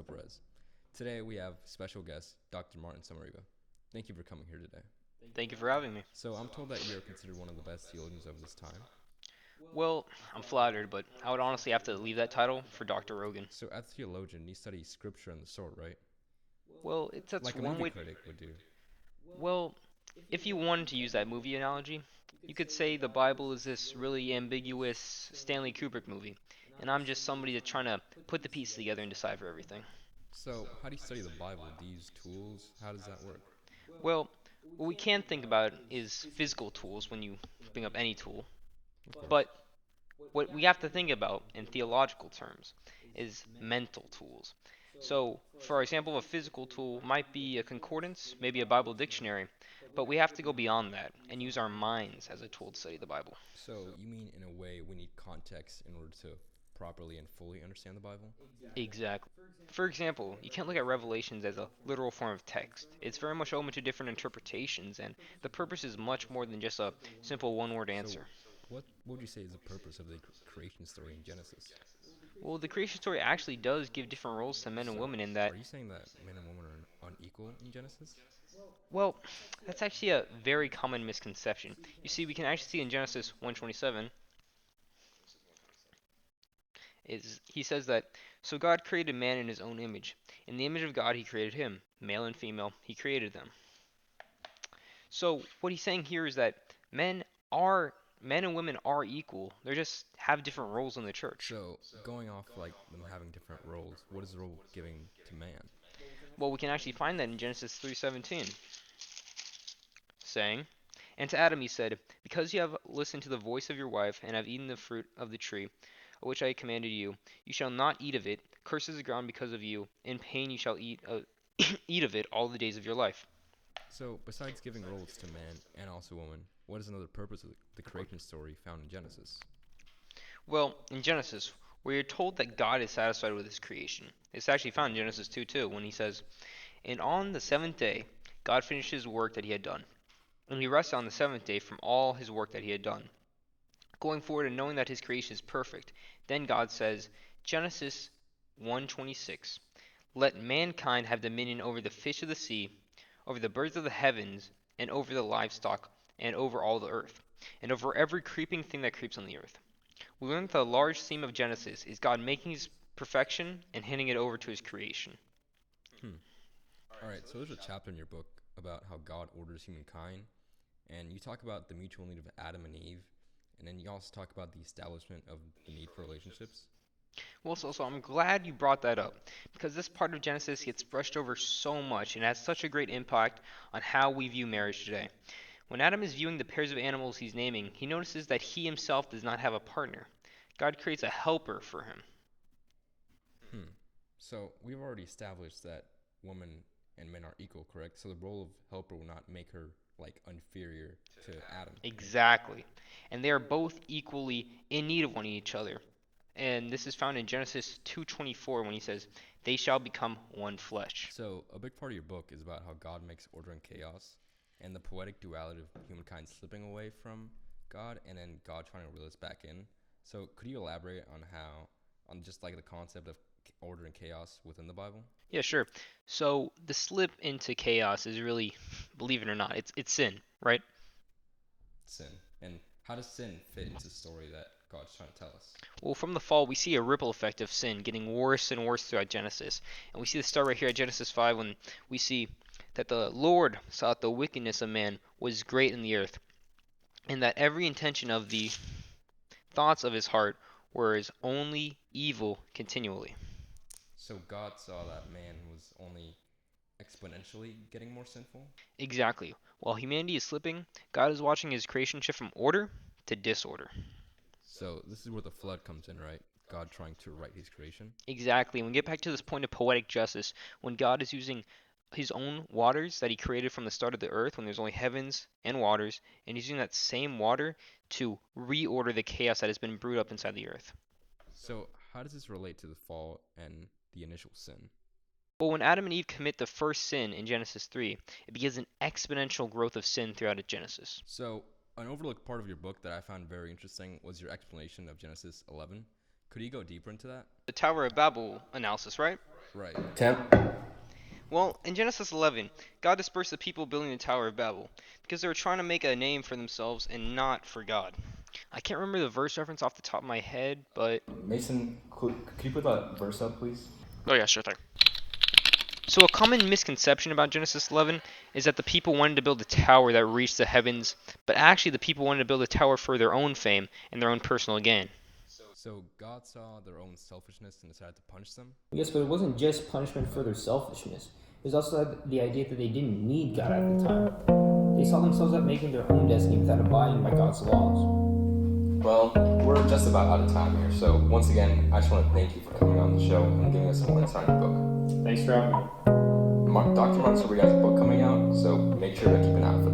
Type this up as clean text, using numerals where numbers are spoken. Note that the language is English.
up, Rez? Today we have special guest Dr. Martin Samariva. Thank you for coming here today. Thank you for having me. So I'm told that you're considered one of the best theologians of this time. Well, I'm flattered, but I would honestly have to leave that title for Dr. Rogan. So as a theologian, you study scripture and the sword, right? Well, that's Like a one movie way. critic would do. Well, if you wanted to use that movie analogy, you could say the Bible is this really ambiguous Stanley Kubrick movie, and I'm just somebody that's trying to put the pieces together and decipher everything. So how do you study the Bible? Do you use tools? How does that work? Well, what we can think about is physical tools when you bring up any tool, Of course. but what we have to think about in theological terms is mental tools. So, for example, a physical tool might be a concordance, maybe a Bible dictionary, but we have to go beyond that and use our minds as a tool to study the Bible. So you mean in a way we need context in order to properly and fully understand the Bible? Exactly. For example, you can't look at Revelations as a literal form of text. It's very much open to different interpretations, and the purpose is much more than just a simple one word So answer. what would you say is the purpose of the creation story in Genesis? Well, the creation story actually does give different roles to men and So women in that. are you saying that men and women are unequal in Genesis? Well, that's actually a very common misconception. You see, we can actually see in Genesis 1:27 is he says that so God created man in his own image. In the image of God he created him, male and female, he created them. So what he's saying here is that men are men and women are equal. They just have different roles in the church. So, going off like them having different roles, what is the role giving to man? Well, we can actually find that in Genesis 3:17, saying, "And to Adam he said, because you have listened to the voice of your wife and have eaten the fruit of the tree of which I commanded you, you shall not eat of it. Cursed is the ground because of you. In pain you shall eat of it all the days of your life." So, besides giving roles to man and also woman, what is another purpose of the creation story found in Genesis? Well, in Genesis, we are told that God is satisfied with his creation. It's actually found in Genesis 2 too, when he says, "And on the seventh day, God finished his work that he had done. And he rested on the seventh day from all his work that he had done." Going forward and knowing that his creation is perfect, then God says, Genesis 1:26, "Let mankind have dominion over the fish of the sea, over the birds of the heavens, and over the livestock, and over all the earth, and over every creeping thing that creeps on the earth." We learn that the large theme of Genesis is God making his perfection and handing it over to his creation. Hmm. All right. So there's a chapter in your book about how God orders humankind, and you talk about the mutual need of Adam and Eve, and then you also talk about the establishment of the need for relationships. Well, so I'm glad you brought that up because this part of Genesis gets brushed over so much and has such a great impact on how we view marriage today. When Adam is viewing the pairs of animals he's naming, he notices that he himself does not have a partner. God creates a helper for him. Hmm. So we've already established that women and men are equal, correct? So the role of helper will not make her like inferior to Adam. Exactly. And they are both equally in need of one each other. And this is found in Genesis 2:24 when he says, "They shall become one flesh." So a big part of your book is about how God makes order and chaos, and the poetic duality of humankind slipping away from God, and then God trying to reel us back in. So could you elaborate on how, on just like the concept of order and chaos within the Bible? Yeah, sure. So the slip into chaos is really, believe it or not, it's sin, right? Sin. And how does sin fit into the story that God's trying to tell us? Well, from the fall, we see a ripple effect of sin getting worse and worse throughout Genesis. And we see the start right here at Genesis 5 when we see that the Lord saw that the wickedness of man was great in the earth, and that every intention of the thoughts of his heart were his only evil continually. So God saw that man was only exponentially getting more sinful. Exactly. While humanity is slipping, God is watching his creation shift from order to disorder. So this is where the flood comes in, right? God trying to right his creation. Exactly. And we get back to this point of poetic justice when God is using his own waters that he created from the start of the earth when there's only heavens and waters, and he's using that same water to reorder the chaos that has been brewed up inside the earth. So how does this relate to the fall and the initial sin? But when Adam and Eve commit the first sin in Genesis 3, it begins an exponential growth of sin throughout Genesis. So an overlooked part of your book that I found very interesting was your explanation of Genesis 11. Could you go deeper into that? The Tower of Babel analysis, right? Right. Temp? Well, in Genesis 11, God dispersed the people building the Tower of Babel because they were trying to make a name for themselves and not for God. I can't remember the verse reference off the top of my head, but Mason, could you put that verse up, please? Oh yeah, sure thing. so a common misconception about Genesis 11 is that the people wanted to build a tower that reached the heavens, but actually the people wanted to build a tower for their own fame and their own personal gain. So God saw their own selfishness and decided to punish them? Yes, but it wasn't just punishment for their selfishness. It was also the idea that they didn't need God at the time. They saw themselves out making their own destiny without abiding by God's laws. Well, we're just about out of time here, so once again, I just want to thank you for coming on the show and giving us some more insight on the book. Thanks for having me. Dr. Martin said we got a book coming out, so make sure to keep an eye out for that.